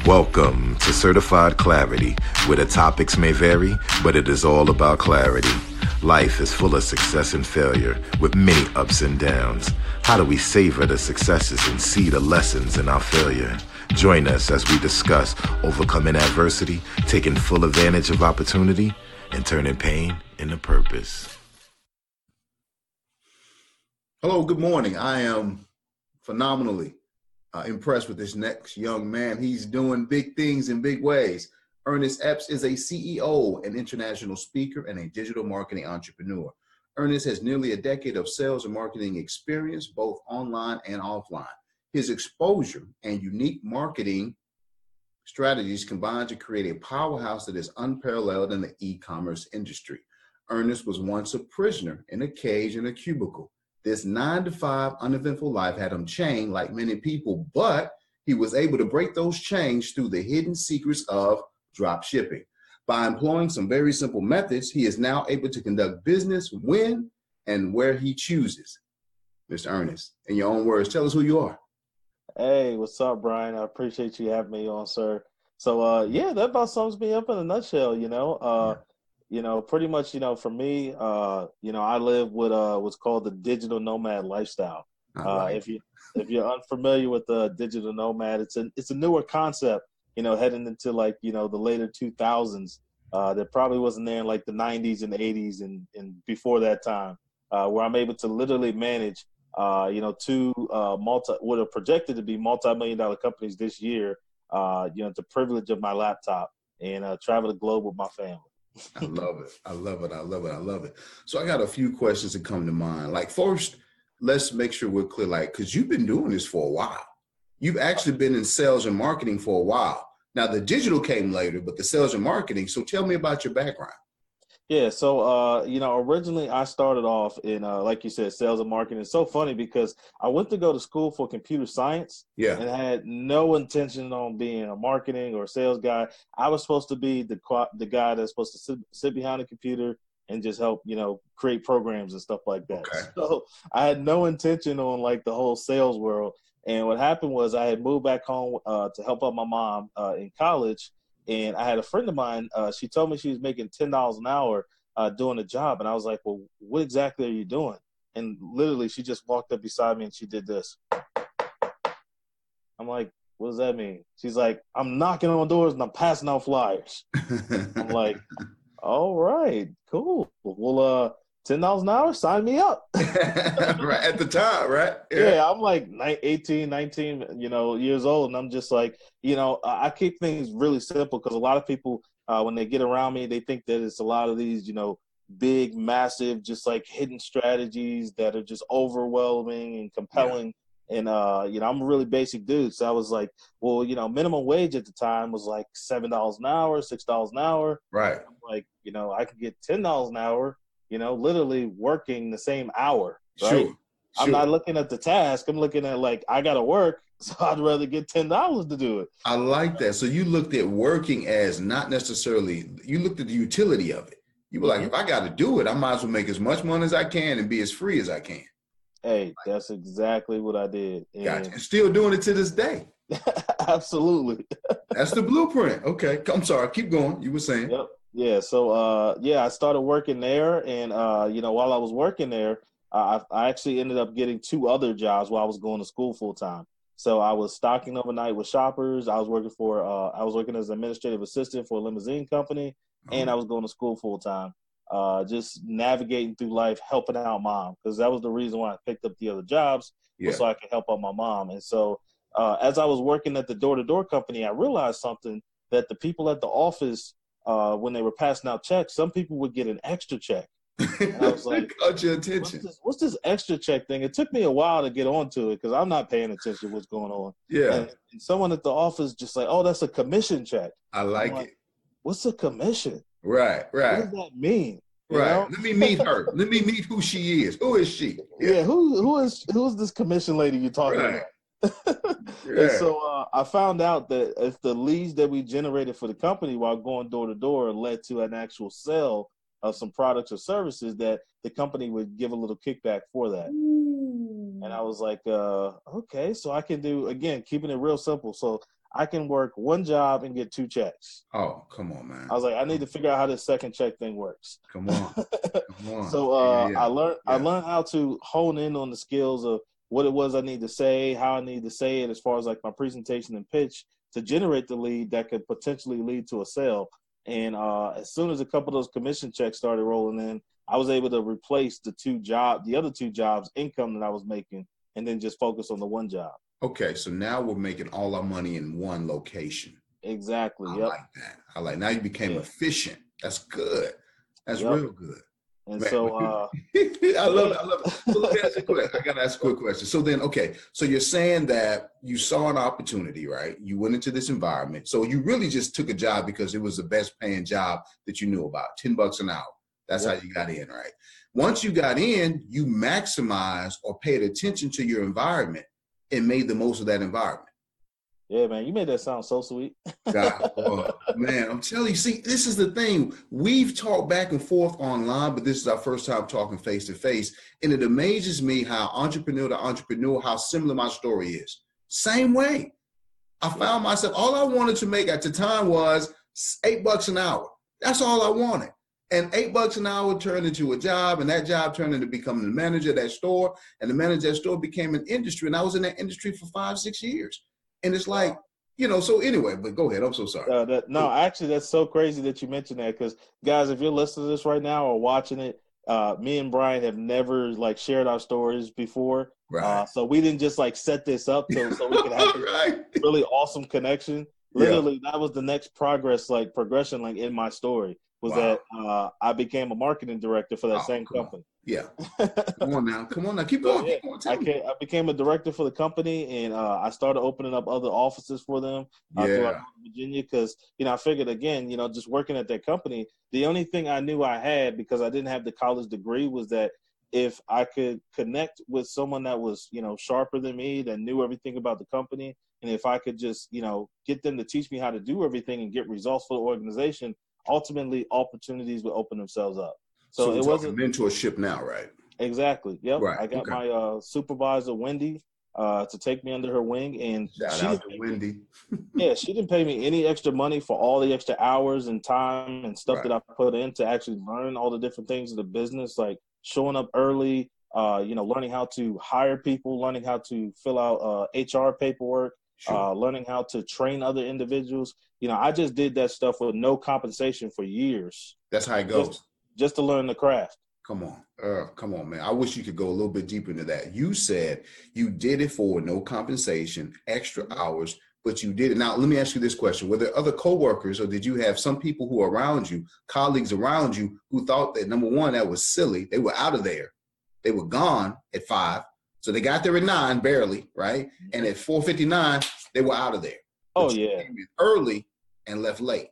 Welcome to Certified Clarity, where the topics may vary, but it is all about clarity. Life is full of success and failure, with many ups and downs. How do we savor the successes and see the lessons in our failure? Join us as we discuss overcoming adversity, taking full advantage of opportunity, and turning pain into purpose. Hello, good morning. I am phenomenally impressed with this next young man. He's doing big things in big ways. Earnest Epps is a CEO, an international speaker, and a digital marketing entrepreneur. Earnest has nearly a decade of sales and marketing experience, both online and offline. His exposure and unique marketing strategies combine to create a powerhouse that is unparalleled in the e-commerce industry. Ernest was once a prisoner in a cage in a cubicle. This 9-to-5 uneventful life had him chained like many people, but he was able to break those chains through the hidden secrets of drop shipping. By employing some very simple methods, he is now able to conduct business when and where he chooses. Mr. Ernest, in your own words, tell us who you are. Hey, what's up, Brian? I appreciate you having me on, sir. So, that about sums me up in a nutshell, pretty much, for me, I live with what's called the digital nomad lifestyle. If you're unfamiliar with the digital nomad, it's a newer concept, heading into the later 2000s. That probably wasn't there in like the 90s and 80s and before that time, where I'm able to literally manage, two what are projected to be multi-million-dollar companies this year, the privilege of my laptop and travel the globe with my family. I love it. I love it. I love it. I love it. So I got a few questions that come to mind. Like first, let's make sure we're clear, because you've been doing this for a while. You've actually been in sales and marketing for a while. Now the digital came later, but the sales and marketing. So tell me about your background. Yeah. So, originally I started off in, like you said, sales and marketing. It's so funny because I went to go to school for computer science and had no intention on being a marketing or sales guy. I was supposed to be the guy that's supposed to sit behind a computer and just help, create programs and stuff like that. Okay. So I had no intention on the whole sales world. And what happened was I had moved back home to help out my mom in college. And I had a friend of mine, she told me she was making $10 an hour doing a job. And I was like, well, what exactly are you doing? And literally, she just walked up beside me and she did this. I'm like, what does that mean? She's like, I'm knocking on doors and I'm passing out flyers. I'm like, all right, cool. Well, $10 an hour, sign me up. Right at the time, right? Yeah, I'm like 18, 19, years old. And I'm just like, I keep things really simple because a lot of people, when they get around me, they think that it's a lot of these, big, massive, just like hidden strategies that are just overwhelming and compelling. Yeah. And, I'm a really basic dude. So I was like, well, minimum wage at the time was like $7 an hour, $6 an hour. Right. I'm like, I could get $10 an hour, literally working the same hour. Right. Sure. I'm not looking at the task. I'm looking at I got to work. So I'd rather get $10 to do it. I like that. So you looked at working as not necessarily, you looked at the utility of it. You were like, if I got to do it, I might as well make as much money as I can and be as free as I can. Hey, that's exactly what I did. Gotcha. And still doing it to this day. Absolutely. That's the blueprint. Okay. I'm sorry. Keep going. You were saying. Yep. Yeah. So, I started working there. And, while I was working there, I actually ended up getting 2 other jobs while I was going to school full time. So I was stocking overnight with shoppers. I was working as an administrative assistant for a limousine company, and I was going to school full time, just navigating through life, helping out mom, because that was the reason why I picked up the other jobs, was so I could help out my mom. And so as I was working at the door-to-door company, I realized something, that the people at the office, when they were passing out checks, some people would get an extra check. And I was like, caught your attention. What's this extra check thing? It took me a while to get onto it because I'm not paying attention to what's going on. Yeah. And someone at the office just like, oh, that's a commission check. I like it. What's a commission? Right. What does that mean? Right. Let me meet her. Let me meet who she is. Who is she? Yeah. Who's this commission lady you're talking about? And so I found out that if the leads that we generated for the company while going door to door led to an actual sale of some products or services, that the company would give a little kickback for that. And I was like, okay, so I can do, again, keeping it real simple. So I can work one job and get 2 checks. Oh, come on, man. I was like, I need to figure out how this second check thing works. Come on. Come on. So I learned how to hone in on the skills of what it was I need to say, how I need to say it as far as like my presentation and pitch to generate the lead that could potentially lead to a sale. And as soon as a couple of those commission checks started rolling in, I was able to replace the other 2 jobs income that I was making, and then just focus on the one job. Okay, so now we're making all our money in one location. Exactly. I like that. Now you became efficient. That's good. That's real good. And man. So I love it. So let me ask you a question. I gotta ask a quick question. So then, okay, so you're saying that you saw an opportunity, right? You went into this environment. So you really just took a job because it was the best paying job that you knew about, $10 an hour. That's how you got in, right? Once you got in, you maximized or paid attention to your environment and made the most of that environment. Yeah, man, you made that sound so sweet. God, man, I'm telling you, see, this is the thing. We've talked back and forth online, but this is our first time talking face to face. And it amazes me how entrepreneur to entrepreneur, how similar my story is. Same way. I found myself, all I wanted to make at the time was $8 an hour. That's all I wanted. And $8 an hour turned into a job, and that job turned into becoming the manager of that store. And the manager of that store became an industry. And I was in that industry for 5-6 years. And it's like, so anyway, but go ahead. I'm so sorry. Actually, that's so crazy that you mentioned that, because guys, if you're listening to this right now or watching it, me and Brian have never like shared our stories before. Right. So we didn't just like set this up so we could have this really awesome connection. Literally, that was the next progression like in my story was that I became a marketing director for that same company. Yeah. Come on now. Keep going. Yeah, I became a director for the company, and I started opening up other offices for them throughout Virginia because, I figured, again, just working at that company, the only thing I knew I had, because I didn't have the college degree, was that if I could connect with someone that was, sharper than me, that knew everything about the company, and if I could just, get them to teach me how to do everything and get results for the organization, ultimately opportunities would open themselves up. So it wasn't mentorship now, right? Exactly. Yep. Right. I got my supervisor, Wendy, to take me under her wing, and shout out to Wendy. She didn't pay me any extra money for all the extra hours and time and stuff that I put in to actually learn all the different things of the business, like showing up early, learning how to hire people, learning how to fill out HR paperwork, learning how to train other individuals. I just did that stuff with no compensation for years. That's how it goes. Just to learn the craft. Come on, man. I wish you could go a little bit deeper into that. You said you did it for no compensation, extra hours, but you did it. Now, let me ask you this question. Were there other coworkers, or did you have some people who are around you, colleagues around you, who thought that, number one, that was silly? They were out of there. They were gone at 5. So they got there at 9, barely, right? And at 4:59, they were out of there. Oh, yeah. Came in early and left late.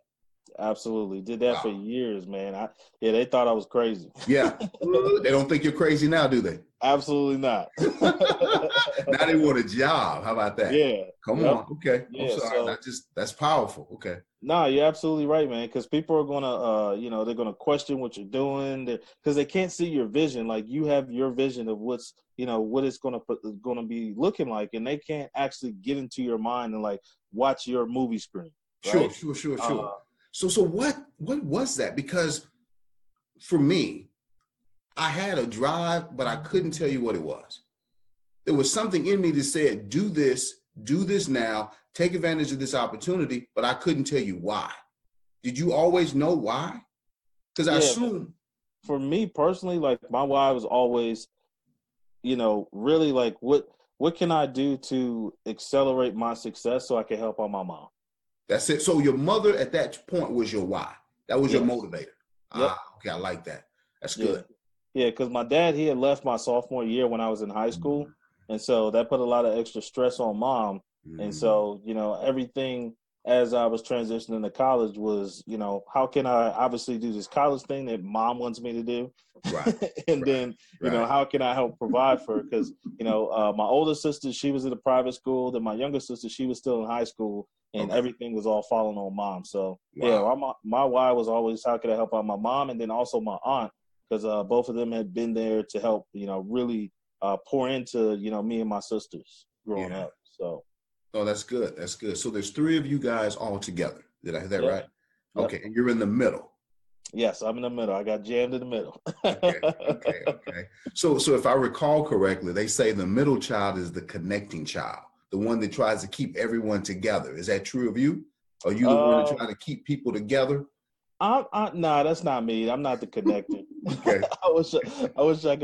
Absolutely. Did that for years, man. They thought I was crazy. Yeah. They don't think you're crazy now, do they? Absolutely not. Now they want a job. How about that? Yeah. Come on. Okay. Yeah, I'm sorry. That's powerful. Okay. No, you're absolutely right, man. Because people are gonna, they're gonna question what you're doing because they can't see your vision. Like you have your vision of what's, what it's gonna be looking like, and they can't actually get into your mind and like watch your movie screen. Right? Sure. So what was that? Because for me, I had a drive, but I couldn't tell you what it was. There was something in me that said, do this now, take advantage of this opportunity, but I couldn't tell you why. Did you always know why? Because I assume. For me personally, like my why was always, really like what can I do to accelerate my success so I can help out my mom? That's it. So your mother at that point was your why. That was your motivator. Yep. Okay, I like that. That's good. Yeah, because my dad, he had left my sophomore year when I was in high school. And so that put a lot of extra stress on mom. And so, everything as I was transitioning to college was, how can I obviously do this college thing that mom wants me to do? Right. And then, how can I help provide for her? Because, my older sister, she was in a private school. Then my younger sister, she was still in high school. And everything was all falling on mom. So, my why was always how could I help out my mom? And then also my aunt, because both of them had been there to help, really pour into, me and my sisters growing up. So. Oh, that's good. That's good. So there's three of you guys all together. Did I hear that right? Yep. Okay. And you're in the middle. Yes, I'm in the middle. I got jammed in the middle. Okay. So if I recall correctly, they say the middle child is the connecting child, the one that tries to keep everyone together. Is that true of you? Are you the one that trying to keep people together? Nah, that's not me. I'm not the connector. Okay. I wish I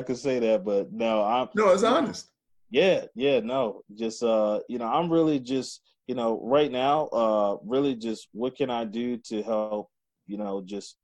could say that, but no, No, it's honest. Yeah, no. Just I'm really just, right now, really just what can I do to help, just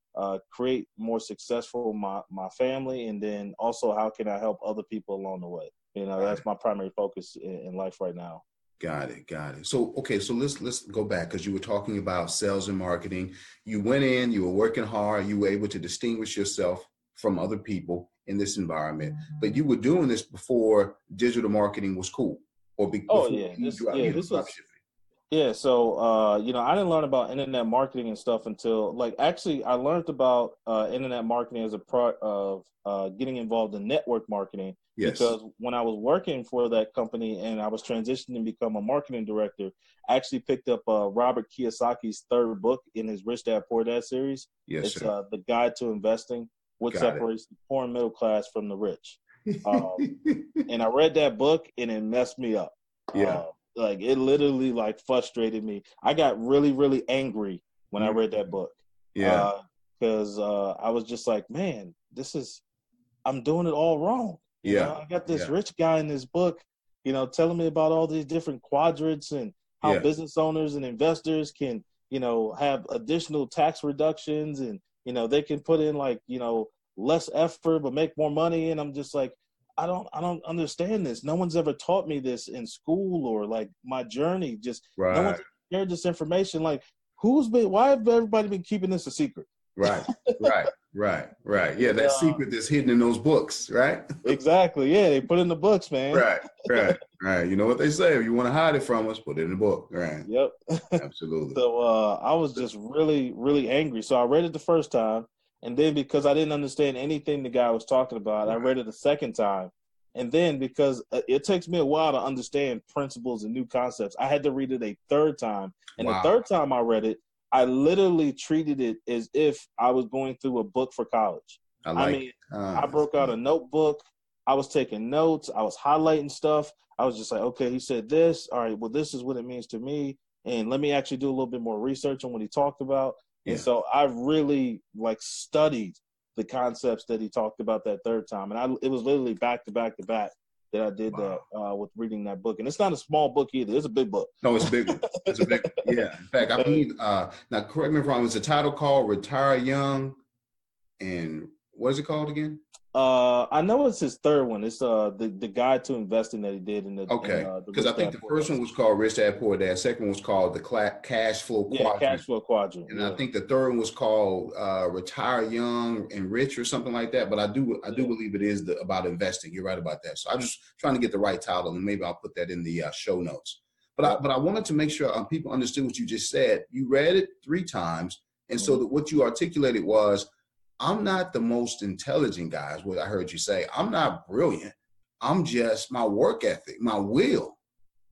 create more successful my family, and then also how can I help other people along the way? That's my primary focus in life right now. Got it. So, okay, so let's go back, because you were talking about sales and marketing. You went in, you were working hard, you were able to distinguish yourself from other people in this environment, but you were doing this before digital marketing was cool, or before this was. Yeah, so I didn't learn about internet marketing and stuff until actually I learned about internet marketing as a part of getting involved in network marketing. Yes. Because when I was working for that company and I was transitioning to become a marketing director, I actually picked up Robert Kiyosaki's third book in his Rich Dad Poor Dad series. Yes, it's The Guide to Investing: What Separates the Poor and Middle Class from the Rich. And I read that book and it messed me up. Yeah. It literally frustrated me. I got really, really angry when I read that book. Yeah. Because I was just like, man, I'm doing it all wrong. I got this rich guy in this book, telling me about all these different quadrants and how business owners and investors can, have additional tax reductions, and, they can put in less effort but make more money. And I'm just like, I don't understand this. No one's ever taught me this in school or my journey. Just no one's shared this information. Why have everybody been keeping this a secret? Right. Yeah, that secret that's hidden in those books, right? Exactly. Yeah, they put it in the books, man. Right. You know what they say? If you want to hide it from us, put it in the book. Right. Yep. Absolutely. So I was just really, really angry. So I read it the first time. And then because I didn't understand anything the guy was talking about, I read it the second time. And then because it takes me a while to understand principles and new concepts, I had to read it a third time. And the third time I read it, I literally treated it as if I was going through a book for college. I broke out a notebook. I was taking notes. I was highlighting stuff. I was just like, okay, he said this. All right, well, this is what it means to me. And let me actually do a little bit more research on what he talked about. And so I really studied the concepts that he talked about that third time. And it was literally back to back to back that I did that with reading that book. And it's not a small book either. It's a big book. No, it's a big one. It's a big one. Yeah. In fact, I believe, now correct me if I'm wrong, it's a title called Retire Young. And what is it called again? I know it's his third one. It's the Guide to Investing that he did in the because I think the first one was called Rich Dad Poor Dad. Second one was called the Cash Flow Quadrant. Cash Flow Quadrant. And I think the third one was called Retire Young and Rich or something like that. But I do believe it is about investing. You're right about that. So I'm just trying to get the right title, and maybe I'll put that in the show notes. But I wanted to make sure people understood what you just said. You read it 3 times, and so that what you articulated was, I'm not the most intelligent guy, is what I heard you say. I'm not brilliant. I'm just my work ethic, my will,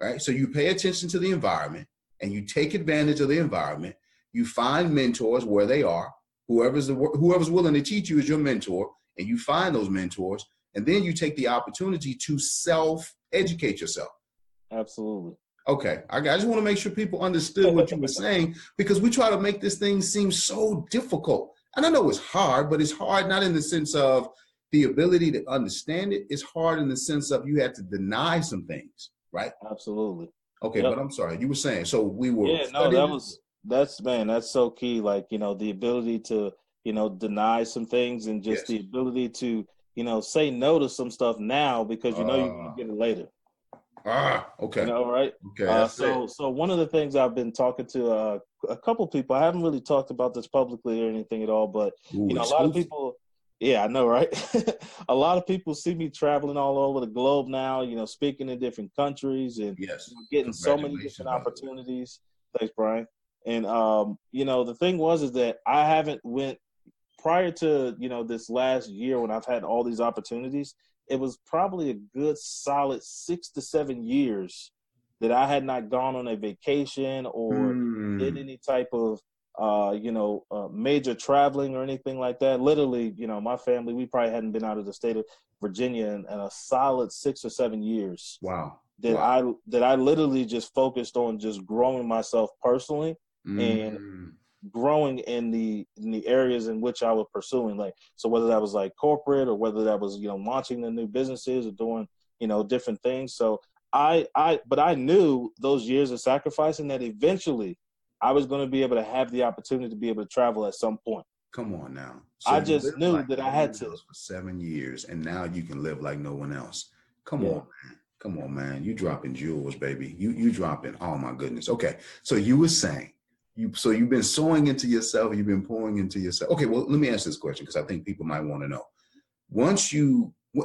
right? So you pay attention to the environment and you take advantage of the environment. You find mentors where they are. Whoever's willing to teach you is your mentor, and you find those mentors, and then you take the opportunity to self-educate yourself. Absolutely. Okay. I just want to make sure people understood what you were saying, because we try to make this thing seem so difficult. And I know it's hard, but it's hard not in the sense of the ability to understand it. It's hard in the sense of you have to deny some things, right? Absolutely. Okay, but I'm sorry. You were saying, so we were. Yeah, no, that's so key. The ability to, deny some things, and just the ability to, say no to some stuff now because you're going to get it later. Okay. Right? Okay. So one of the things I've been talking to a couple people, I haven't really talked about this publicly or anything at all, but a lot of people, I know, right? A lot of people see me traveling all over the globe now, speaking in different countries and getting so many different opportunities. Thanks, Brian. And the thing is that I haven't went prior to this last year when I've had all these opportunities. It was probably a good solid 6 to 7 years that I had not gone on a vacation or did any type of, major traveling or anything like that. Literally, my family, we probably hadn't been out of the state of Virginia in a solid 6 or 7 years. Wow. That I literally just focused on just growing myself personally and growing in the areas in which I was pursuing. Like, so whether that was like corporate or whether that was, launching the new businesses or doing, different things. So but I knew those years of sacrificing that eventually I was going to be able to have the opportunity to be able to travel at some point. Come on now. So I just knew that I had to. For 7 years, and now you can live like no one else. Come on, man. Come on, man. You dropping jewels, baby. You dropping. Oh my goodness. Okay. So you were saying you've been sowing into yourself. You've been pouring into yourself. Okay. Well, let me ask this question because I think people might want to know.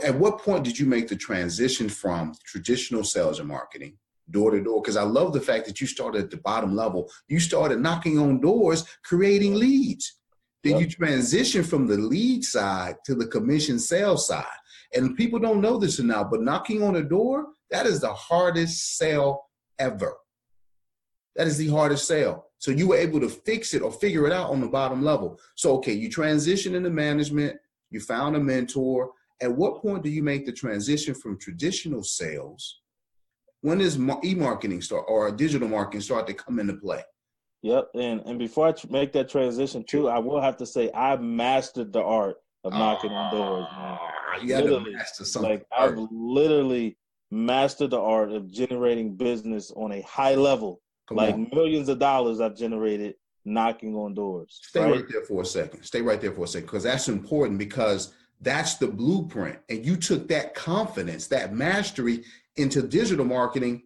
At what point did you make the transition from traditional sales and marketing, door to door? Because I love the fact that you started at the bottom level. You started knocking on doors, creating leads. Then you transition from the lead side to the commission sales side. And people don't know this now, but knocking on a door, that is the hardest sale ever. That is the hardest sale. So you were able to fix it or figure it out on the bottom level. So, okay, you transition into management, you found a mentor. At what point do you make the transition from traditional sales? When does e-marketing start or digital marketing start to come into play? Yep. And before I make that transition too, I will have to say I mastered the art of knocking on doors, man. You got to master something. Like I've literally mastered the art of generating business on a high level. Millions of dollars I've generated knocking on doors. Stay right there for a second, because that's important, because that's the blueprint. And you took that confidence, that mastery into digital marketing.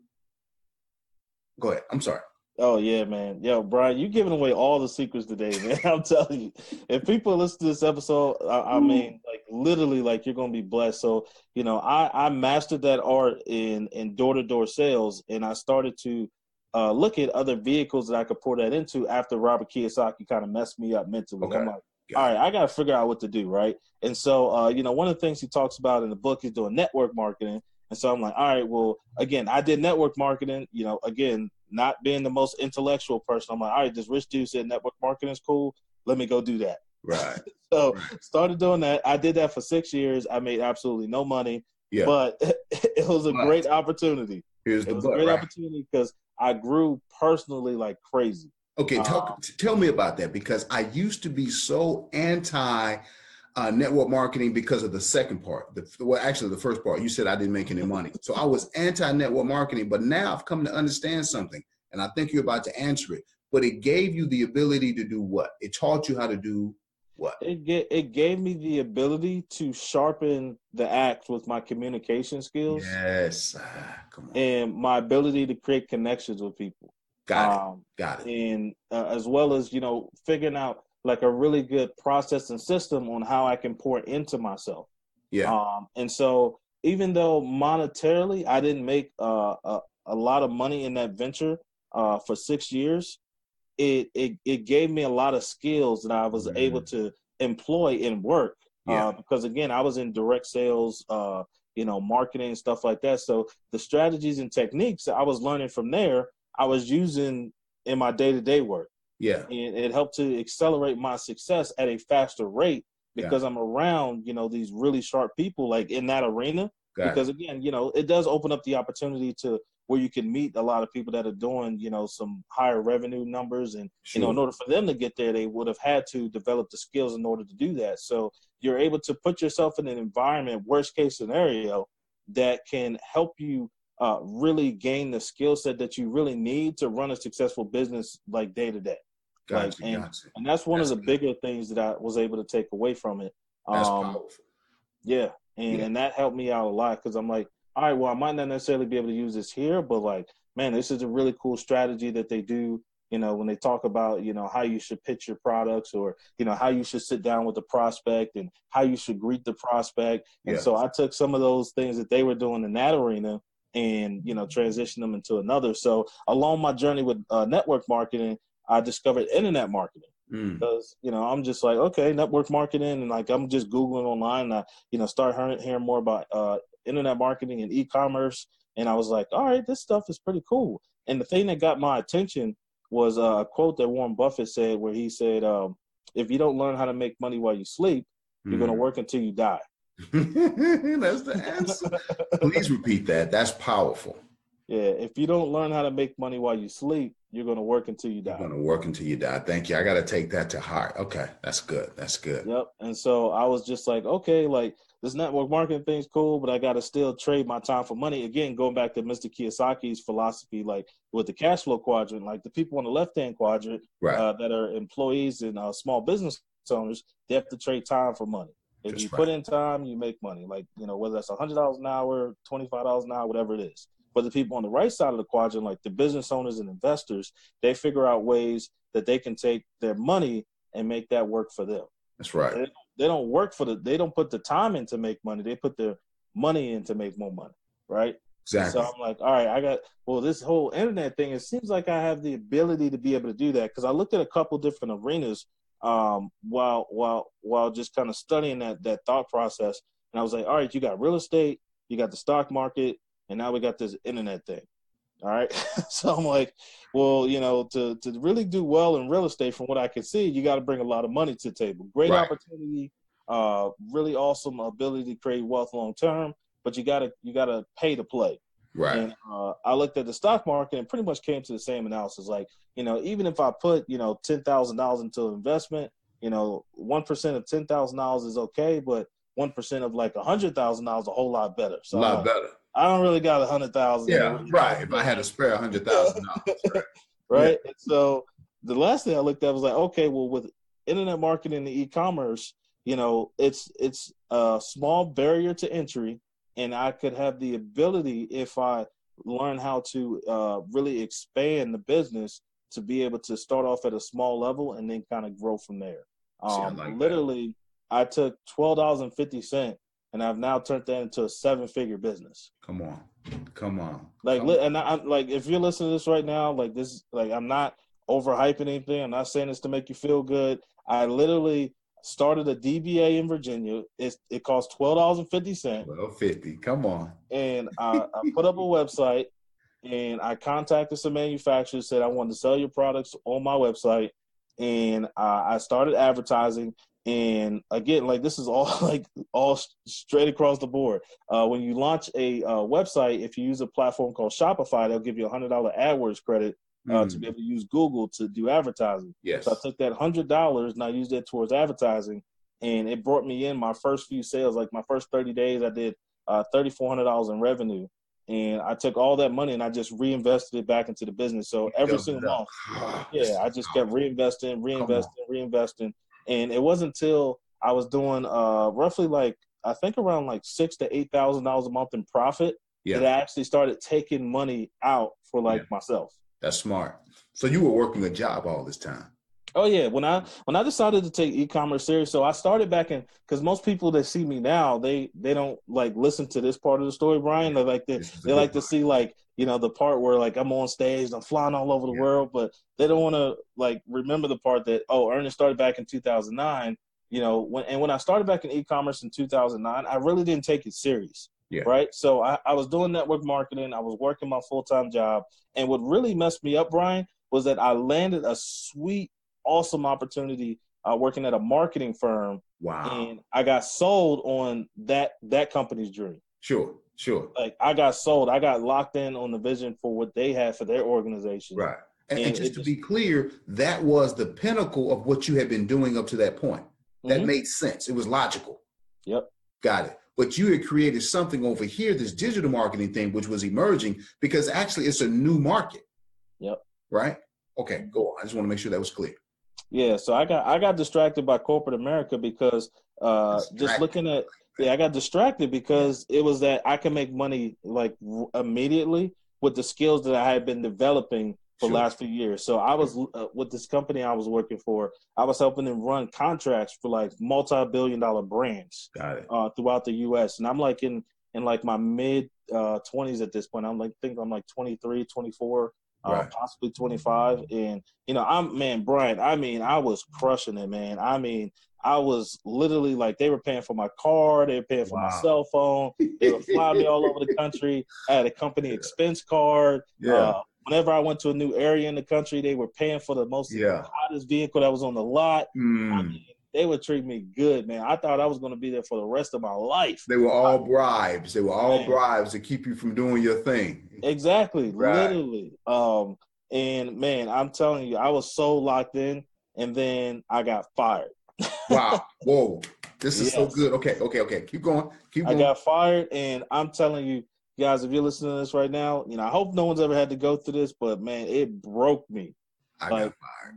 Go ahead. I'm sorry. Oh, yeah, man. Yo, Brian, you giving away all the secrets today, man. I'm telling you. If people listen to this episode, I mean, like, literally, like, you're going to be blessed. So, I mastered that art in door-to-door sales, and I started to look at other vehicles that I could pour that into after Robert Kiyosaki kind of messed me up mentally. Okay. I'm like, all right, I got to figure out what to do, right? And so, one of the things he talks about in the book is doing network marketing. And so I'm like, all right, well, again, I did network marketing, again, not being the most intellectual person. I'm like, all right, this rich dude said network marketing is cool. Let me go do that. Right. So started doing that. I did that for 6 years. I made absolutely no money, but it was a great opportunity. It was a great opportunity because I grew personally like crazy. Okay, tell me about that, because I used to be so anti network marketing because of the second part. The first part, you said I didn't make any money. So I was anti-network marketing, but now I've come to understand something, and I think you're about to answer it. But it gave you the ability to do what? It taught you how to do what? It gave me the ability to sharpen the axe with my communication skills. Yes. Come on. And my ability to create connections with people. Got it. And as well as, figuring out like a really good process and system on how I can pour into myself. Yeah. And so even though monetarily I didn't make a lot of money in that venture for 6 years, it gave me a lot of skills that I was able to employ in work. Because again, I was in direct sales, marketing and stuff like that. So the strategies and techniques that I was learning from there, I was using in my day-to-day work. Yeah. And it helped to accelerate my success at a faster rate because I'm around, these really sharp people like in that arena. Because again, it does open up the opportunity to where you can meet a lot of people that are doing, some higher revenue numbers. And, in order for them to get there, they would have had to develop the skills in order to do that. So you're able to put yourself in an environment, worst case scenario, that can help you really gain the skill set that you really need to run a successful business like day to day. Gotcha. And that's one of the bigger things that I was able to take away from it. That's powerful. Yeah. And that helped me out a lot because I'm like, all right, well, I might not necessarily be able to use this here, but like, man, this is a really cool strategy that they do, when they talk about, how you should pitch your products or, how you should sit down with the prospect and how you should greet the prospect. And so I took some of those things that they were doing in that arena and, transition them into another. So along my journey with network marketing, I discovered internet marketing because, I'm just like, okay, network marketing. And like, I'm just Googling online. And I, start hearing more about internet marketing and e-commerce. And I was like, all right, this stuff is pretty cool. And the thing that got my attention was a quote that Warren Buffett said, where he said, if you don't learn how to make money while you sleep, you're going to work until you die. That's the answer. Please repeat that. That's powerful. Yeah, if you don't learn how to make money while you sleep, you're going to work until you die. You're going to work until you die. Thank you. I got to take that to heart. Okay, that's good. That's good. Yep. And so I was just like, okay, like this network marketing thing's cool, but I got to still trade my time for money. Again, going back to Mr. Kiyosaki's philosophy, like with the cash flow quadrant, like the people on the left-hand quadrant that are employees and small business owners, they have to trade time for money. If you put in time, you make money. Like, whether that's $100 an hour, $25 an hour, whatever it is. But the people on the right side of the quadrant, like the business owners and investors, they figure out ways that they can take their money and make that work for them. That's right. They don't work they don't put the time in to make money. They put their money in to make more money. Right. Exactly. So I'm like, all right, this whole internet thing, it seems like I have the ability to be able to do that. Cause I looked at a couple different arenas while just kind of studying that thought process. And I was like, all right, you got real estate, you got the stock market, and now we got this internet thing. All right. So I'm like, well, to really do well in real estate, from what I can see, you got to bring a lot of money to the table. Great opportunity, really awesome ability to create wealth long term, but you gotta pay to play. Right. And I looked at the stock market and pretty much came to the same analysis. Like, even if I put, $10,000 into an investment, 1% of $10,000 is okay, but 1% of like $100,000 is a whole lot better. So a lot better. I don't really got 100,000. Yeah, right. If I had to spare $100,000, right. And so the last thing I looked at was like, okay, well, with internet marketing and e-commerce, it's a small barrier to entry, and I could have the ability, if I learn how to really expand the business, to be able to start off at a small level and then kind of grow from there. Literally, I took $12.50. And I've now turned that into a 7-figure business. Come on. And I'm like, if you're listening to this right now, like this, like I'm not overhyping anything. I'm not saying this to make you feel good. I literally started a DBA in Virginia. It costs $12.50. $12.50. Come on. And I put up a website, and I contacted some manufacturers, said I wanted to sell your products on my website, and I started advertising. And again, like this is all straight across the board. When you launch a website, if you use a platform called Shopify, they'll give you $100 AdWords credit to be able to use Google to do advertising. Yes. So I took that $100 and I used it towards advertising, and it brought me in my first few sales. Like my first 30 days, I did $3,400 in revenue. And I took all that money and I just reinvested it back into the business. So every single month, I just kept reinvesting. And it wasn't until I was doing roughly I think around $6,000 to $8,000 a month in profit that I actually started taking money out for myself. That's smart. So you were working a job all this time. Oh yeah. When I decided to take e-commerce serious, so I started back because most people that see me now, they don't listen to this part of the story, Brian. They like to see the part where I'm on stage, I'm flying all over the world, but they don't want to remember the part that, Ernest started back in 2009. When I started back in e-commerce in 2009, I really didn't take it serious. Yeah. Right. So I was doing network marketing. I was working my full-time job. And what really messed me up, Brian, was that I landed a sweet, awesome opportunity working at a marketing firm. Wow. And I got sold on that company's dream. Sure. I got sold. I got locked in on the vision for what they had for their organization. Right. And just to be clear, that was the pinnacle of what you had been doing up to that point. That made sense. It was logical. Yep. Got it. But you had created something over here, this digital marketing thing, which was emerging because actually it's a new market. Yep. Right? Okay, go on. I just want to make sure that was clear. Yeah, so I got distracted by corporate America because just looking at I got distracted because it was that I can make money immediately with the skills that I had been developing for the last few years. So I was with this company I was working for, I was helping them run contracts for multi-billion-dollar brands throughout the US. And I'm in my mid 20s at this point. I'm 23, 24. possibly 25. And, you know, Brian, I mean, I was crushing it, man. I mean, I was literally like, they were paying for my car. They were paying for my cell phone. They would fly me all over the country. I had a company expense card. Whenever I went to a new area in the country, they were paying for the hottest vehicle that was on the lot. I mean, they would treat me good, man. I thought I was going to be there for the rest of my life. They were all bribes. They were all bribes to keep you from doing your thing. Exactly. Literally. And man, I'm telling you, I was so locked in, and then I got fired. Wow. Whoa. This is so good. Okay. Keep going. I got fired, and I'm telling you guys, if you're listening to this right now, you know, I hope no one's ever had to go through this, but man, it broke me. I got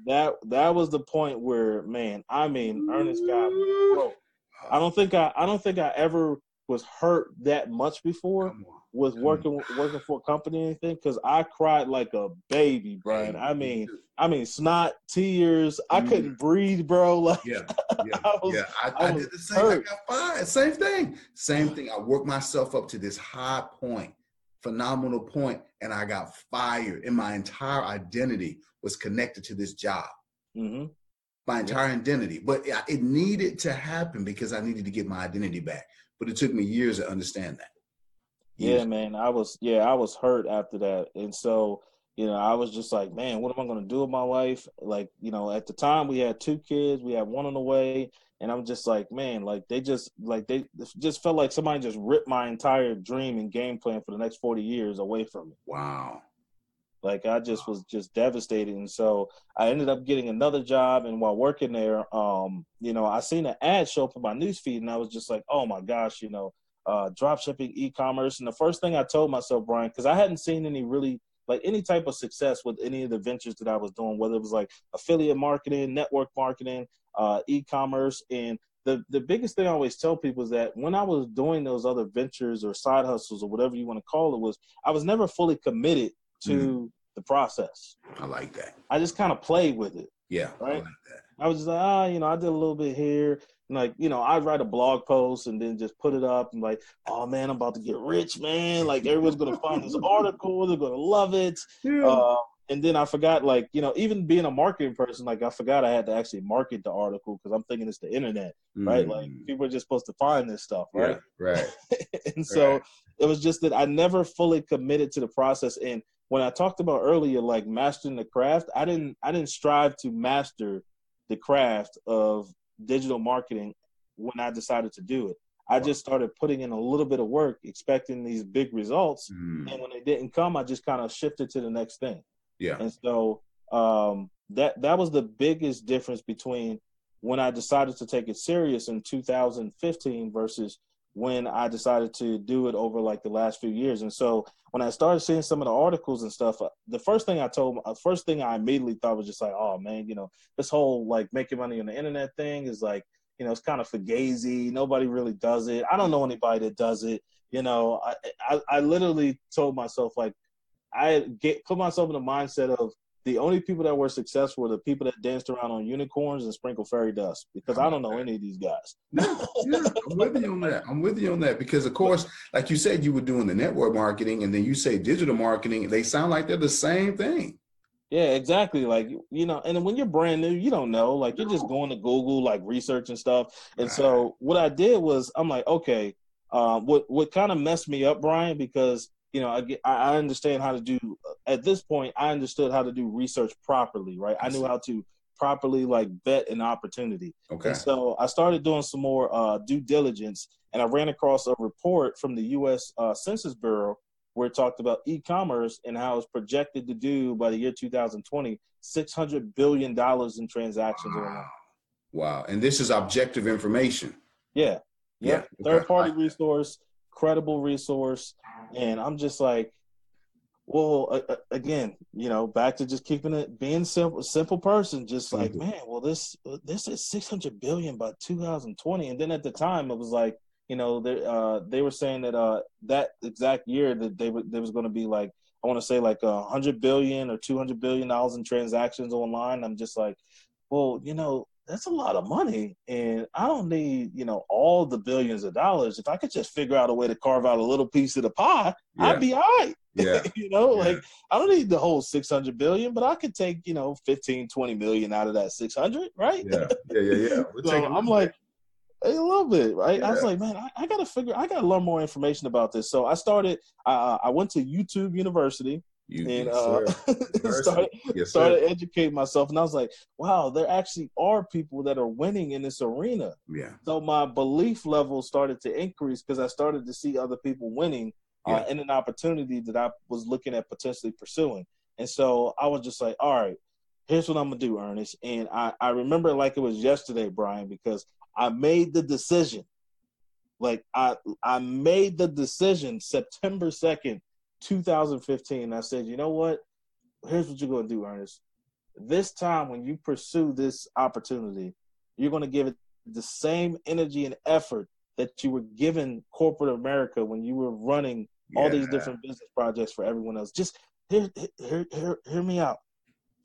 fired. That was the point where, man, I mean, Ernest got broke. I don't think I ever was hurt that much before with working for a company or anything, because I cried like a baby, Brian. I mean, snot, tears. I couldn't breathe, bro. Like, I did the same. Hurt. I got fired. Same thing. I worked myself up to this high point, phenomenal point, and I got fired. And my entire identity was connected to this job. My entire identity. But it needed to happen because I needed to get my identity back. But it took me years to understand that. Yeah, man. I was hurt after that. And so, you know, I was just like, man, what am I going to do with my life? Like, you know, at the time we had 2 kids, we had one on the way. And I'm just like, man, they just felt like somebody just ripped my entire dream and game plan for the next 40 years away from me. Wow. Like, I just was just devastated. And so I ended up getting another job. And while working there, you know, I seen an ad show up in my newsfeed, and I was just like, oh my gosh, you know, drop shipping, e-commerce. And the first thing I told myself, Brian, because I hadn't seen any type of success with any of the ventures that I was doing, whether it was like affiliate marketing, network marketing, e-commerce. And the biggest thing I always tell people is that when I was doing those other ventures or side hustles or whatever you want to call it, was I was never fully committed to the process. I like that. I just kind of played with it. Yeah, right? I like that. I was just like, you know, I did a little bit here. And like, you know, I'd write a blog post and then just put it up and like, oh man, I'm about to get rich, man. Like, everyone's going to find this article. They're going to love it. Yeah. And then I forgot, like, you know, even being a marketing person, like, I forgot I had to actually market the article because I'm thinking it's the internet, right? Like, people are just supposed to find this stuff, right? Yeah, right. And so it was just that I never fully committed to the process. And when I talked about earlier, like mastering the craft, I didn't strive to master the craft of digital marketing when I decided to do it. I just started putting in a little bit of work, expecting these big results. And when they didn't come, I just kind of shifted to the next thing. Yeah. And so that was the biggest difference between when I decided to take it serious in 2015 versus when I decided to do it over like the last few years. And so when I started seeing some of the articles and stuff, the first thing I immediately thought was just like, oh man, you know, this whole like making money on the internet thing is like, you know, it's kind of fugazi. Nobody really does it. I don't know anybody that does it. You know, I literally told myself, like, put myself in the mindset of the only people that were successful were the people that danced around on unicorns and sprinkled fairy dust, because I don't know any of these guys. Yeah, I'm with you on that. Because of course, like you said, you were doing the network marketing and then you say digital marketing. They sound like they're the same thing. Yeah, exactly. Like, you know, and when you're brand new, you don't know, like you're just going to Google, like research and stuff. And so what I did was I'm like, okay, what kind of messed me up, Brian, because you know, I understand how to do, at this point, I understood how to do research properly, right? I knew how to properly, like, vet an opportunity. Okay. And so I started doing some more due diligence, and I ran across a report from the U.S. Census Bureau where it talked about e-commerce and how it's projected to do, by the year 2020, $600 billion in transactions. Wow. And this is objective information. Yeah. Okay. Third-party resource, credible resource. And I'm just like, well, again, you know, back to just keeping it, being simple person, just like, man, well, this is 600 billion by 2020. And then at the time it was like, you know, they were saying that that exact year that there was going to be like, I want to say like 100 billion or 200 billion dollars in transactions online. I'm just like, well, you know, that's a lot of money, and I don't need, you know, all the billions of dollars. If I could just figure out a way to carve out a little piece of the pie, I'd be all right. Yeah. Like I don't need the whole 600 billion, but I could take, 15, 20 million out of that 600, right? Yeah. So I'm like, a little bit, right? Yeah. I was like, man, I got to learn more information about this. So I went to YouTube University and started educating myself. And I was like, wow, there actually are people that are winning in this arena. Yeah. So my belief level started to increase because I started to see other people winning in an opportunity that I was looking at potentially pursuing. And so I was just like, all right, here's what I'm going to do, Ernest. And I remember it like it was yesterday, Brian, because I made the decision. Like I made the decision September 2nd, 2015. I said, you know what? Here's what you're going to do, Ernest. This time when you pursue this opportunity, you're going to give it the same energy and effort that you were giving corporate America when you were running all these different business projects for everyone else. Just hear me out.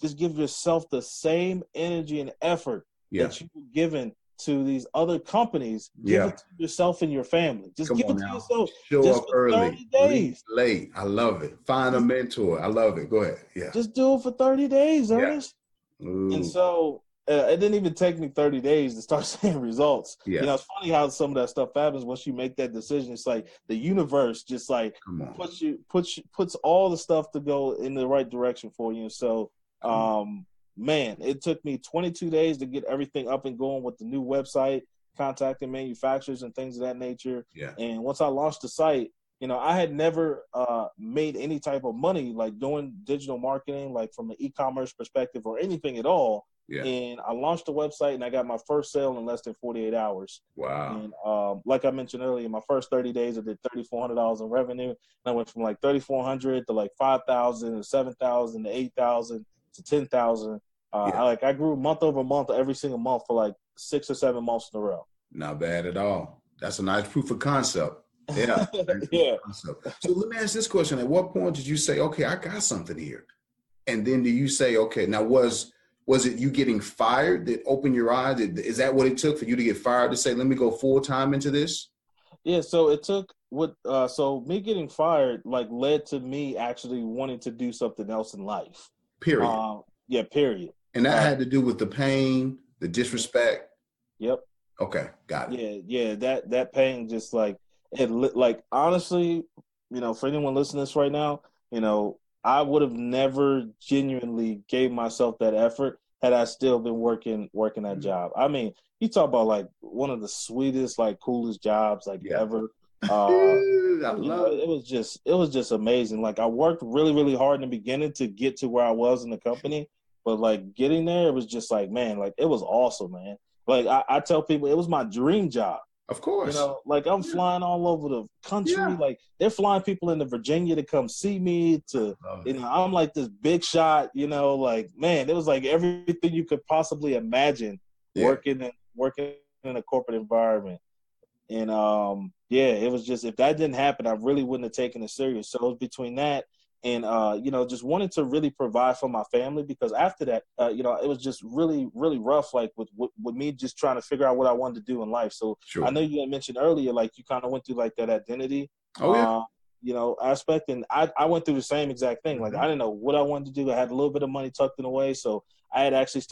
Just give yourself the same energy and effort that you were giving to these other companies. Give it to yourself and your family. Just give it to yourself. Show up early. 30 days. Late. I love it. Find a mentor. I love it. Go ahead. Yeah. Just do it for 30 days, Ernest. Ooh. And so it didn't even take me 30 days to start seeing results. Yeah. It's funny how some of that stuff happens once you make that decision. It's like the universe just like puts all the stuff to go in the right direction for you. So, man, it took me 22 days to get everything up and going with the new website, contacting manufacturers and things of that nature. Yeah. And once I launched the site, I had never made any type of money, like doing digital marketing, like from an e-commerce perspective or anything at all. Yeah. And I launched the website and I got my first sale in less than 48 hours. Wow. And like I mentioned earlier, my first 30 days, I did $3,400 in revenue. And I went from like 3,400 to like 5,000 to 7,000 to 8,000 to 10,000. I grew month over month, every single month for like 6 or 7 months in a row. Not bad at all. That's a nice proof of concept. Yeah. So let me ask this question. At what point did you say, okay, I got something here? And then do you say, okay, now was it you getting fired that opened your eyes? Is that what it took for you to get fired to say, let me go full time into this? Yeah. So it took so me getting fired led to me actually wanting to do something else in life. Period. Period. And that had to do with the pain, the disrespect. Yep. Okay. Got it. Yeah. That pain just honestly, for anyone listening to this right now, I would have never genuinely gave myself that effort had I still been working that job. I mean, you talk about one of the sweetest, coolest jobs ever. I love it. It was just amazing. I worked really, really hard in the beginning to get to where I was in the company, but getting there, it was just man, it was awesome, man. I tell people it was my dream job. Of course. I'm flying all over the country. Yeah. They're flying people into Virginia to come see me I'm like this big shot, man, it was everything you could possibly imagine working in a corporate environment. And it was just, if that didn't happen, I really wouldn't have taken it serious. So it was between that and, just wanting to really provide for my family, because after that, it was just really, really rough, with me just trying to figure out what I wanted to do in life. So I know you had mentioned earlier, you kind of went through that identity, aspect. And I went through the same exact thing. I didn't know what I wanted to do. I had a little bit of money tucked in away. So I had actually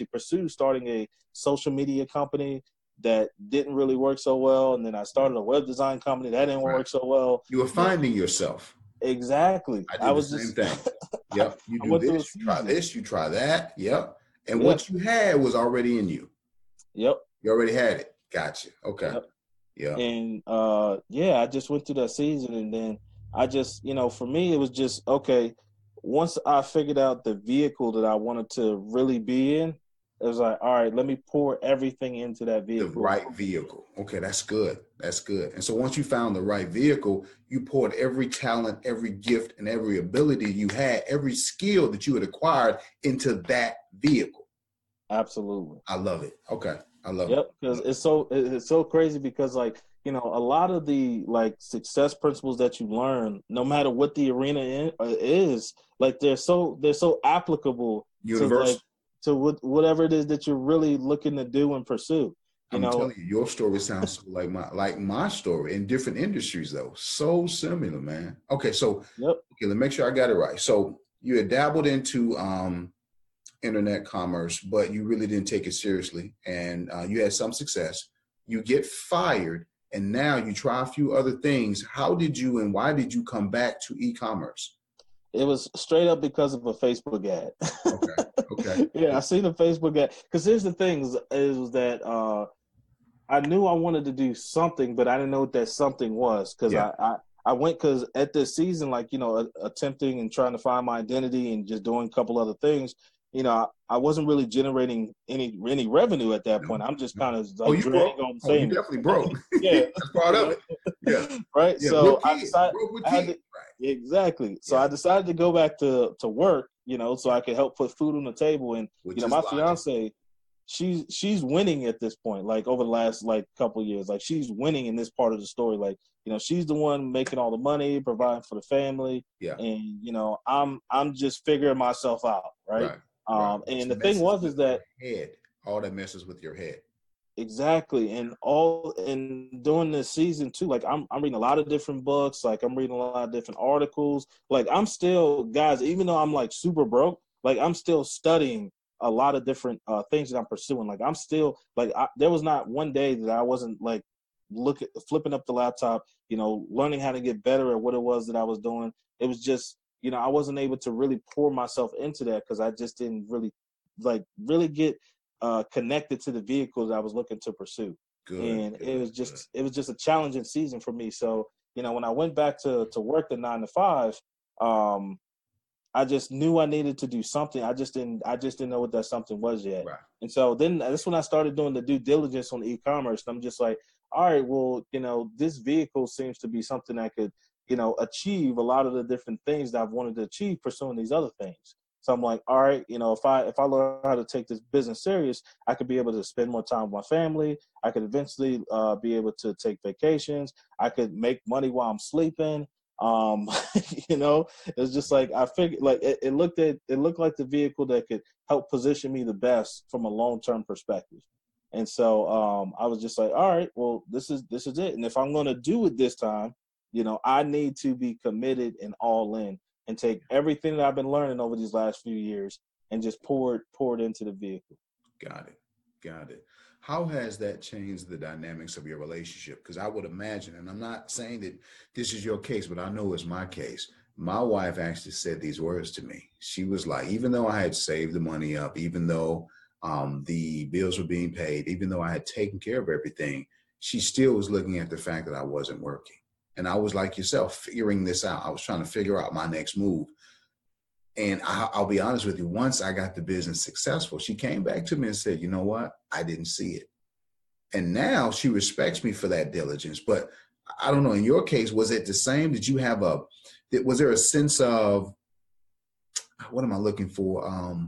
pursued starting a social media company that didn't really work so well. And then I started a web design company that didn't work so well. You were finding yourself. Exactly. I was the same thing. Yep. You do this, you try this, you try that. Yep. And what you had was already in you. Yep. You already had it. Gotcha. Okay. Yep. Yeah. And I just went through that season, and then I just, for me, it was just, okay, once I figured out the vehicle that I wanted to really be in, it was all right, let me pour everything into that vehicle. The right vehicle. Okay, that's good. That's good. And so once you found the right vehicle, you poured every talent, every gift, and every ability you had, every skill that you had acquired into that vehicle. Absolutely. I love it. Okay. I love it. Yep, because it's so crazy, because a lot of the success principles that you learn, no matter what the arena is, they're so applicable universal. To whatever it is that you're really looking to do and pursue. I'm telling you, your story sounds so like my story in different industries, though. So similar, man. Okay, so okay, let's make sure I got it right. So you had dabbled into internet commerce, but you really didn't take it seriously, and you had some success. You get fired, and now you try a few other things. How did you and why did you come back to e-commerce? It was straight up because of a Facebook ad. Okay. Yeah, I seen a Facebook ad. Because here's the thing is that I knew I wanted to do something, but I didn't know what that something was. Because I went, because at this season, like, you know, attempting and trying to find my identity and just doing a couple other things, you know, I wasn't really generating any revenue at that point. I'm just kind of like dragging on saying. You definitely broke. Yeah. That's part of it. Yeah. Right. Yeah, so I decided right. Exactly. So I decided to go back to work, you know, so I could help put food on the table. And you know, my fiance, she's winning at this point, like over the last like couple of years. Like she's winning in this part of the story. Like, you know, she's the one making all the money, providing for the family. Yeah. And, you know, I'm just figuring myself out, right? And the thing is that all that messes with your head. Exactly. And doing this season too, like I'm reading a lot of different books, like I'm reading a lot of different articles. Like I'm still, guys, even though I'm like super broke, like I'm still studying a lot of different things that I'm pursuing. Like I'm still like, there was not one day that I wasn't like flipping up the laptop, you know, learning how to get better at what it was that I was doing. It was just, you know, I wasn't able to really pour myself into that because I just didn't really get connected to the vehicles I was looking to pursue. It was just a challenging season for me. So, you know, when I went back to work the 9 to 5, I just knew I needed to do something. I just didn't know what that something was yet. Right. And so then that's when I started doing the due diligence on e-commerce. And I'm just like, all right, well, you know, this vehicle seems to be something that could, you know, achieve a lot of the different things that I've wanted to achieve pursuing these other things. So I'm like, all right, you know, if I learn how to take this business serious, I could be able to spend more time with my family. I could eventually be able to take vacations. I could make money while I'm sleeping. You know, it's just like I figured, like it looked like the vehicle that could help position me the best from a long-term perspective. And so I was just like, all right, well, this is it. And if I'm going to do it this time, you know, I need to be committed and all in and take everything that I've been learning over these last few years and just pour it into the vehicle. Got it. How has that changed the dynamics of your relationship? Because I would imagine, and I'm not saying that this is your case, but I know it's my case. My wife actually said these words to me. She was like, even though I had saved the money up, even though the bills were being paid, even though I had taken care of everything, she still was looking at the fact that I wasn't working. And I was like yourself, figuring this out. I was trying to figure out my next move. And I'll be honest with you, once I got the business successful, she came back to me and said, you know what? I didn't see it. And now she respects me for that diligence. But I don't know, in your case, was it the same? Did you have was there a sense of, what am I looking for?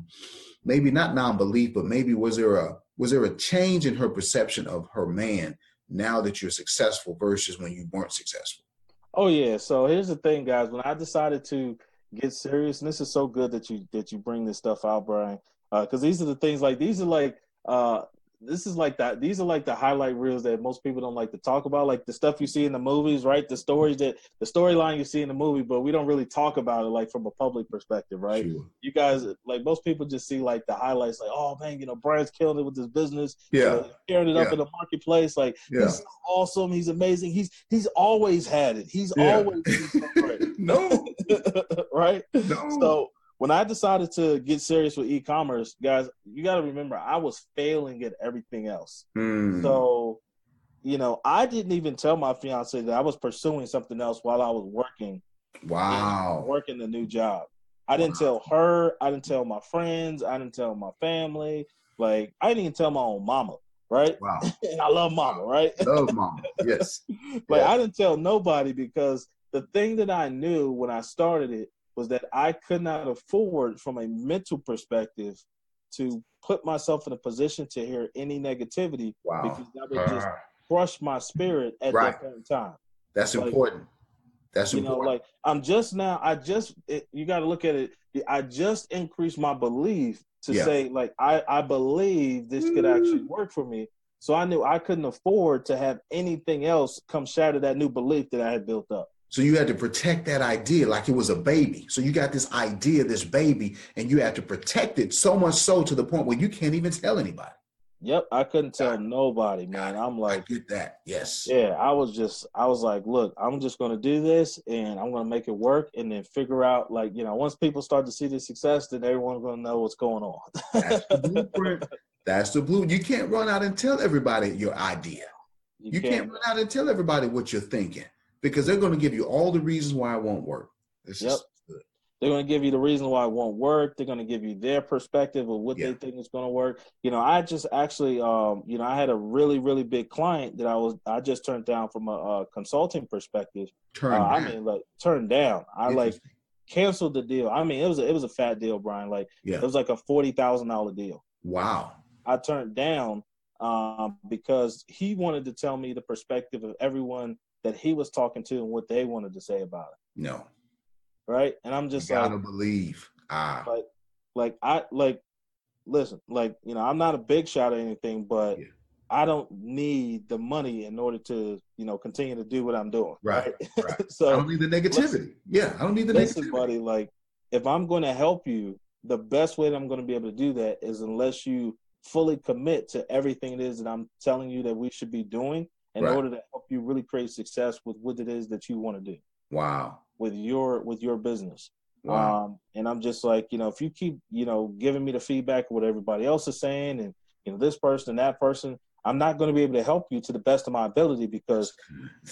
Maybe not non-belief, but maybe was there a change in her perception of her man now that you're successful versus when you weren't successful? Oh yeah. So here's the thing, guys. When I decided to get serious, and this is so good that you bring this stuff out, Brian, because these are the things, like these are like these are like the highlight reels that most people don't like to talk about, like the stuff you see in the movies, right? The storyline you see in the movie, but we don't really talk about it like from a public perspective, right? Sure. You guys, like most people just see like the highlights, like, oh man, you know, Brian's killing it with his business, carrying it up in the marketplace, like he's so awesome, he's amazing, he's always had it, he's always been so great. No. Right? No. So when I decided to get serious with e-commerce, guys, you got to remember, I was failing at everything else. So, you know, I didn't even tell my fiance that I was pursuing something else while I was working. Wow. Working the new job. I didn't tell her. I didn't tell my friends. I didn't tell my family. Like, I didn't even tell my own mama, right? Wow. And I love mama, right? Love mama, yes. I didn't tell nobody, because the thing that I knew when I started it was that I could not afford, from a mental perspective, to put myself in a position to hear any negativity, because that would just crush my spirit at that point in time. That's important. That's important. You know, like you got to look at it. I just increased my belief to say, like, I believe this could actually work for me. So I knew I couldn't afford to have anything else come shatter that new belief that I had built up. So you had to protect that idea like it was a baby. So you got this idea, this baby, and you had to protect it so much so to the point where you can't even tell anybody. Yep, I couldn't tell nobody, man. I'm like, I get that. Yes. Yeah, I was like, look, I'm just going to do this and I'm going to make it work and then figure out, like, you know, once people start to see the success, then everyone's going to know what's going on. That's the blueprint. That's the blue. You can't run out and tell everybody your idea. You can't run out and tell everybody what you're thinking because they're going to give you all the reasons why it won't work. This is good. They're going to give you the reason why it won't work. They're going to give you their perspective of what they think is going to work. You know, I just actually, you know, I had a really, really big client that I just turned down from a consulting perspective. Turned down. I like canceled the deal. I mean, it was a fat deal, Brian. Like it was like a $40,000 deal. Wow. I turned down because he wanted to tell me the perspective of everyone that he was talking to and what they wanted to say about it. No. Right. And I'm just gotta believe. Listen, like, you know, I'm not a big shot or anything, but I don't need the money in order to, you know, continue to do what I'm doing. Right. So I don't need the negativity. I don't need the negativity. Buddy, like, if I'm going to help you, the best way that I'm going to be able to do that is unless you fully commit to everything it is that I'm telling you that we should be doing in order to help you really create success with what it is that you want to do. Wow. With your business. Wow. And I'm just like, you know, if you keep, you know, giving me the feedback of what everybody else is saying and, you know, this person, that person, I'm not going to be able to help you to the best of my ability because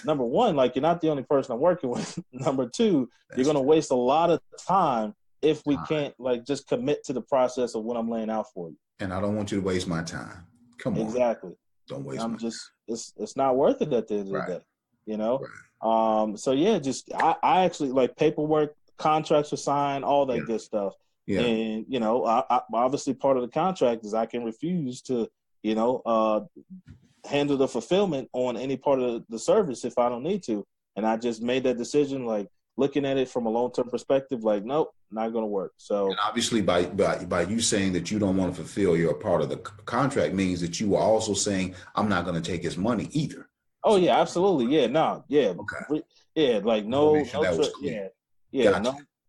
number one, like you're not the only person I'm working with. Number two, you're going to waste a lot of time if we can't like just commit to the process of what I'm laying out for you. And I don't want you to waste my time. Come on. Exactly. Don't waste my time. It's not worth it at the end of the day, you know? So yeah, just I actually like paperwork, contracts were signed, all that good stuff. And you know, I obviously part of the contract is I can refuse to, you know, handle the fulfillment on any part of the service if I don't need to. And I just made that decision, like looking at it from a long-term perspective, like, nope, not going to work. So and obviously by you saying that you don't want to fulfill your part of the contract means that you are also saying I'm not going to take his money either. Oh yeah, absolutely. Yeah, no, yeah. Okay. Yeah, like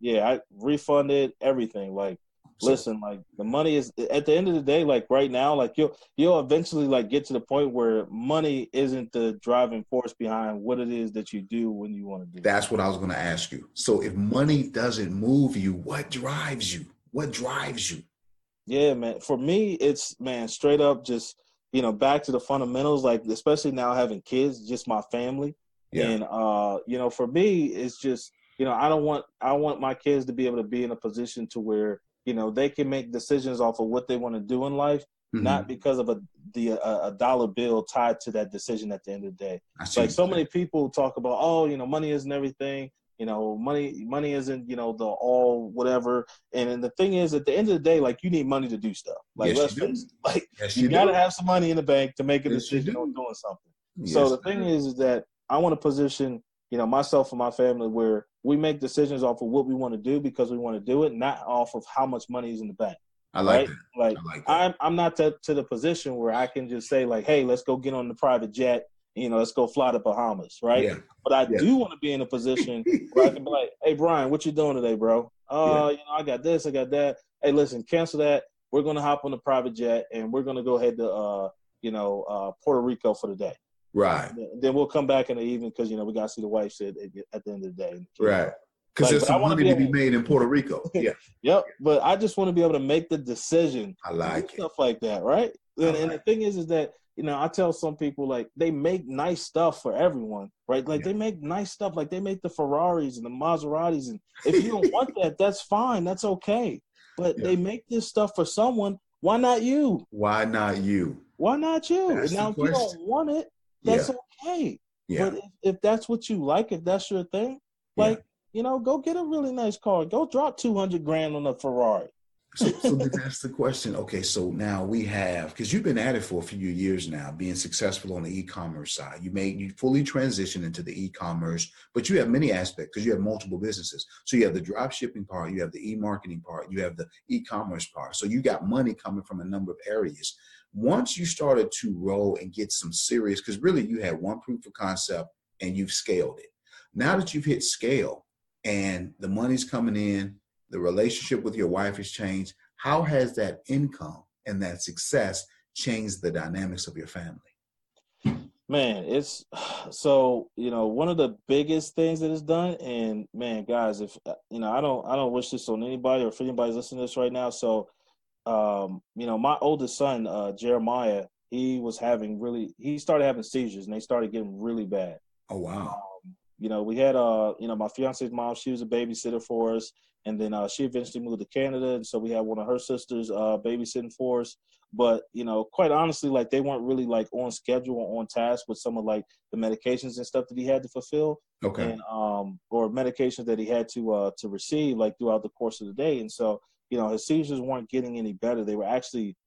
I refunded everything. Like, listen, like the money is at the end of the day, like right now, like you'll eventually like get to the point where money isn't the driving force behind what it is that you do when you want to do. That's what I was going to ask you. So if money doesn't move you, what drives you? What drives you? Yeah, man. For me, it's, man, straight up just, you know, back to the fundamentals, like especially now having kids, just my family. And, you know, for me, it's just, you know, I want my kids to be able to be in a position to where, you know, they can make decisions off of what they want to do in life, not because of a dollar bill tied to that decision at the end of the day. Like so many people talk about, oh, you know, money isn't everything. You know, money isn't, you know, the all whatever. And the thing is, at the end of the day, like you need money to do stuff. Like let's face it, like you gotta have some money in the bank to make a decision on doing something. So the thing is that I want to position, you know, myself and my family where we make decisions off of what we want to do because we want to do it, not off of how much money is in the bank. I like that. Like I'm not to the position where I can just say like, hey, let's go get on the private jet. You know, let's go fly to Bahamas, right? Yeah. But I do want to be in a position where I can be like, hey, Brian, what you doing today, bro? You know, I got this, I got that. Hey, listen, cancel that. We're going to hop on the private jet and we're going to go ahead to, Puerto Rico for the day. Right. Then we'll come back in the evening because, you know, we got to see the wife at the end of the day. Right. Because there's some money to be made in Puerto Rico. Yeah. Yep. But I just want to be able to make the decision. I like it. Stuff like that, right? And the thing is that, you know, I tell some people, like, they make nice stuff for everyone, right? Like, they make nice stuff. Like, they make the Ferraris and the Maseratis. And if you don't want that, that's fine. That's okay. But they make this stuff for someone. Why not you? Why not you? Why not you? That's now, if you don't want it, that's okay. Yeah. But if that's what you like, if that's your thing, like, you know, go get a really nice car. Go drop $200,000 on a Ferrari. So that's the question. Okay, so now we have, because you've been at it for a few years now, being successful on the e-commerce side. You fully transitioned into the e-commerce, but you have many aspects because you have multiple businesses. So you have the drop shipping part, you have the e-marketing part, you have the e-commerce part. So you got money coming from a number of areas. Once you started to roll and get some serious, because really you had one proof of concept and you've scaled it. Now that you've hit scale and the money's coming in, the relationship with your wife has changed. How has that income and that success changed the dynamics of your family? Man, it's so, one of the biggest things that it's done, and man, guys, if I don't wish this on anybody, or if anybody's listening to this right now. So, my oldest son, Jeremiah, he started having seizures, and they started getting really bad. Oh, wow. We had, my fiance's mom, she was a babysitter for us. And then she eventually moved to Canada. And so we had one of her sisters babysitting for us. But, quite honestly, like they weren't really like on schedule or on task with some of like the medications and stuff that he had to fulfill. Okay. And, or medications that he had to receive like throughout the course of the day. And so, his seizures weren't getting any better. They were actually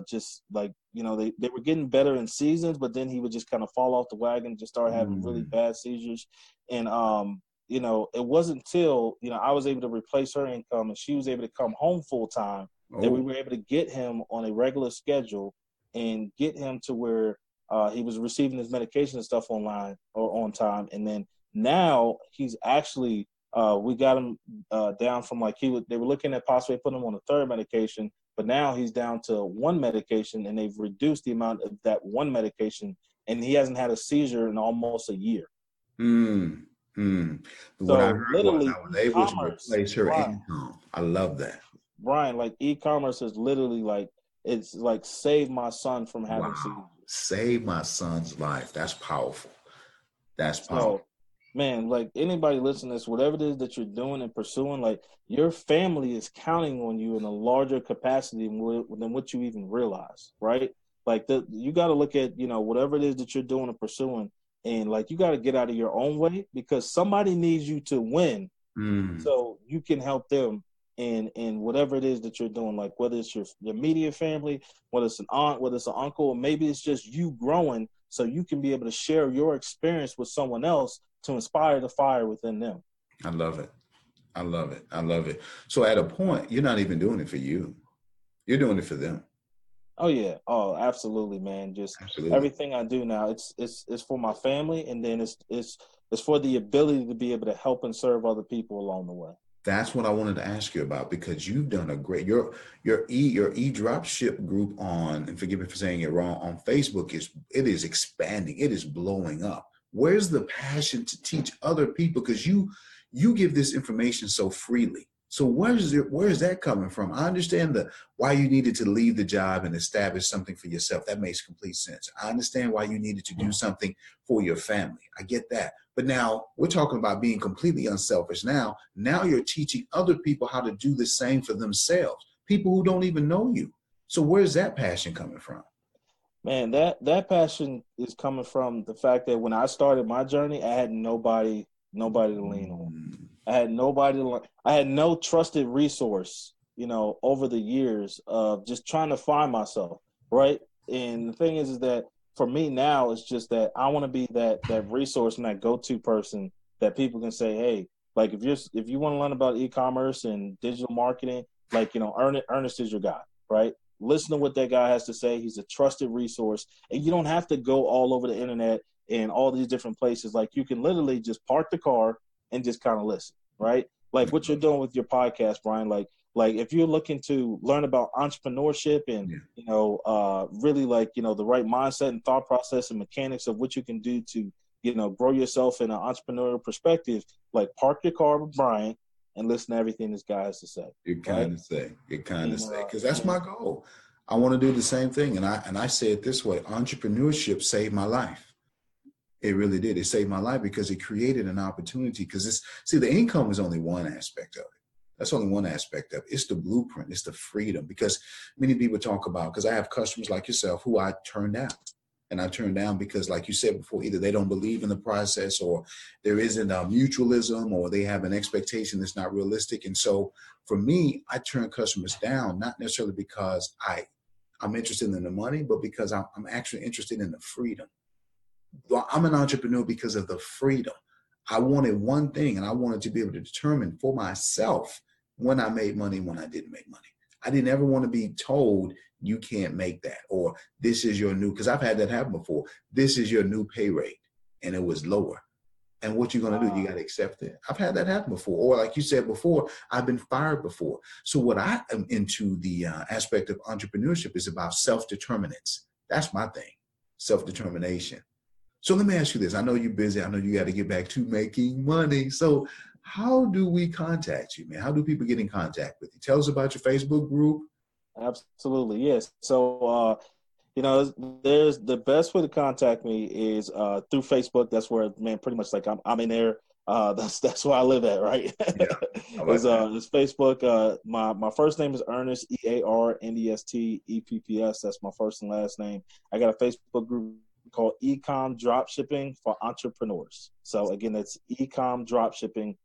just like, they were getting better in seasons, but then he would just kind of fall off the wagon, just start having really bad seizures. And, it wasn't until, I was able to replace her income and she was able to come home full time that we were able to get him on a regular schedule and get him to where he was receiving his medication and stuff online or on time. And then now he's actually, we got him down from like they were looking at possibly putting him on a third medication, but now he's down to one medication and they've reduced the amount of that one medication and he hasn't had a seizure in almost a year. What I heard was I was able to replace her income. I love that. Brian, like e-commerce is literally like, it's like save my son from having seizures. Save my son's life. That's powerful. That's powerful. So, man, like anybody listening to this, whatever it is that you're doing and pursuing, like your family is counting on you in a larger capacity than what you even realize, right? Like you got to look at, whatever it is that you're doing and pursuing. And like, you got to get out of your own way because somebody needs you to win so you can help them in whatever it is that you're doing. Like whether it's your immediate family, whether it's an aunt, whether it's an uncle, or maybe it's just you growing so you can be able to share your experience with someone else to inspire the fire within them. I love it. I love it. I love it. So at a point, you're not even doing it for you. You're doing it for them. Oh yeah. Oh, absolutely, man. Everything I do now, it's for my family, and then it's for the ability to be able to help and serve other people along the way. That's what I wanted to ask you about because you've done a great your e-drop ship group on, and forgive me for saying it wrong, on Facebook is expanding. It is blowing up. Where's the passion to teach other people? Because you give this information so freely. So where is that coming from? I understand why you needed to leave the job and establish something for yourself. That makes complete sense. I understand why you needed to do something for your family. I get that. But now we're talking about being completely unselfish. Now you're teaching other people how to do the same for themselves, people who don't even know you. So where's that passion coming from? Man, that passion is coming from the fact that when I started my journey, I had nobody to lean on. I had I had no trusted resource, over the years of just trying to find myself, right? And the thing is that for me now, it's just that I want to be that resource and that go-to person that people can say, hey, like if you want to learn about e-commerce and digital marketing, like, Earnest is your guy, right? Listen to what that guy has to say. He's a trusted resource, and you don't have to go all over the internet and all these different places. Like you can literally just park the car and just kind of listen, right? Like what you're doing with your podcast, Brian, like if you're looking to learn about entrepreneurship and, really like, the right mindset and thought process and mechanics of what you can do to, grow yourself in an entrepreneurial perspective, like park your car with Brian and listen to everything this guy has to say. You're kind of say, because that's my goal. I want to do the same thing. And I say it this way, entrepreneurship saved my life. It really did. It saved my life because it created an opportunity. Because the income is only one aspect of it. That's only one aspect of it. It's the blueprint. It's the freedom. Because many people talk about, because I have customers like yourself who I turned out. and I turn down because, like you said before, either they don't believe in the process, or there isn't a mutualism, or they have an expectation that's not realistic. And so for me, I turn customers down, not necessarily because I'm interested in the money, but because I'm actually interested in the freedom. Well, I'm an entrepreneur because of the freedom. I wanted one thing, and I wanted to be able to determine for myself when I made money and when I didn't make money. I didn't ever want to be told you can't make that, or this is your new, because I've had that happen before. This is your new pay rate, and it was lower. And what you're going to do, you got to accept it. I've had that happen before. Or like you said before, I've been fired before. So what I am into the aspect of entrepreneurship is about self-determinance. That's my thing, self-determination. So let me ask you this. I know you're busy. I know you got to get back to making money. So how do we contact you, man? How do people get in contact with you? Tell us about your Facebook group. Absolutely, yes. So, there's the best way to contact me is through Facebook. That's where, man, pretty much like I'm in there. That's where I live at, right? Yeah, it's Facebook. My first name is Earnest, Earnest Epps. That's my first and last name. I got a Facebook group called Ecom Dropshipping for Entrepreneurs. So again, that's Ecom Dropshipping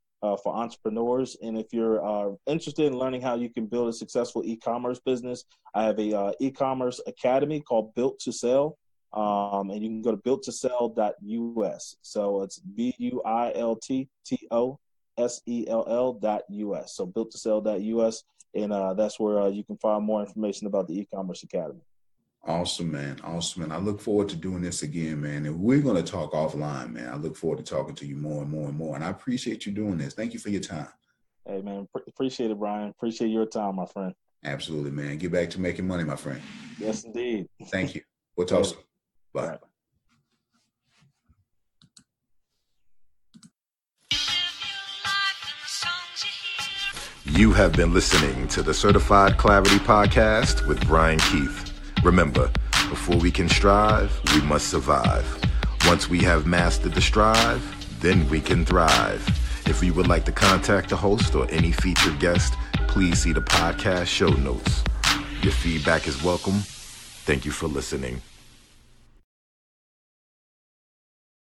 for entrepreneurs. And if you're interested in learning how you can build a successful e-commerce business, I have a e-commerce academy called Built to Sell. And you can go to builttosell.us. So it's BUILTTOSELL.us. So builttosell.us. And that's where you can find more information about the e-commerce academy. Awesome, man. Awesome, man. I look forward to doing this again, man. And we're going to talk offline, man. I look forward to talking to you more and more and more. And I appreciate you doing this. Thank you for your time. Hey, man. Appreciate it, Brian. Appreciate your time, my friend. Absolutely, man. Get back to making money, my friend. Yes, indeed. Thank you. We'll talk soon. Bye. Right. You have been listening to the Certified Clarity Podcast with Brian Keith. Remember, before we can strive, we must survive. Once we have mastered the strive, then we can thrive. If you would like to contact the host or any featured guest, please see the podcast show notes. Your feedback is welcome. Thank you for listening.